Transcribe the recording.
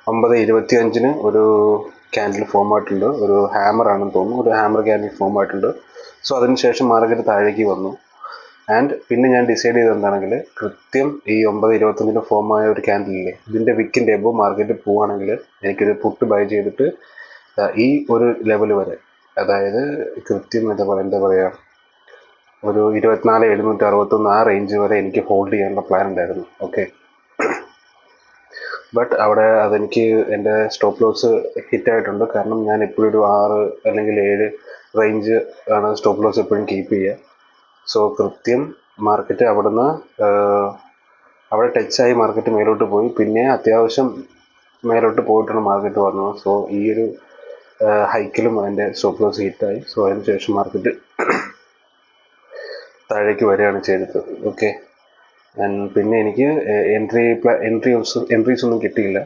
9:25 ഒരു candle form ആയിട്ടുണ്ട്. ഒരു ഹാമർ ആണെന്ന് തോന്നുന്നു. ഒരു ഹാമർ ക്യാൻഡിൽ ഫോം ആയിട്ടുണ്ട്. സോ അതിനുശേഷം മാർക്കറ്റ് താഴേക്ക് വന്നു. ആൻഡ് പിന്നെ ഞാൻ ഡിസൈഡ് ചെയ്തത് എന്താണെങ്കിൽ കൃത്യം ഈ 9:25 ഫോം ആയ ഒരു ക്യാൻഡിലില്ലേ, ഇതിൻ്റെ വിക്കിൻ്റെ എബോ മാർക്കറ്റ് പോവുകയാണെങ്കിൽ എനിക്കൊരു പുട്ട് ബൈ ചെയ്തിട്ട് ഈ ഒരു ലെവൽ വരെ, അതായത് കൃത്യം എന്താ പറയുക, ഒരു 24,761 ആ റേഞ്ച് വരെ എനിക്ക് ഹോൾഡ് ചെയ്യാനുള്ള പ്ലാൻ ഉണ്ടായിരുന്നു. ഓക്കെ, ബട്ട് അവിടെ അതെനിക്ക് എൻ്റെ സ്റ്റോപ്പ് ലോസ് ഹിറ്റായിട്ടുണ്ട്. കാരണം ഞാൻ എപ്പോഴും ഒരു 6 അല്ലെങ്കിൽ 7 റേഞ്ച് ആണ് സ്റ്റോപ്പ് ലോസ് എപ്പോഴും കീപ്പ് ചെയ്യുക. സോ കൃത്യം മാർക്കറ്റ് അവിടെ ടച്ചായി മാർക്കറ്റ് മേലോട്ട് പോയി. പിന്നെ അത്യാവശ്യം മേലോട്ട് പോയിട്ടാണ് മാർക്കറ്റ് വന്നത്. സോ ഈ ഒരു ഹൈക്കിലും അതിൻ്റെ സ്റ്റോപ്പ് ലോസ് ഹിറ്റായി. സോ അതിന് ശേഷം മാർക്കറ്റ് താഴേക്ക് വരികയാണ് ചെയ്തത്. ഓക്കെ, പിന്നെ എനിക്ക് എൻട്രീസ് ഒന്നും കിട്ടിയില്ല.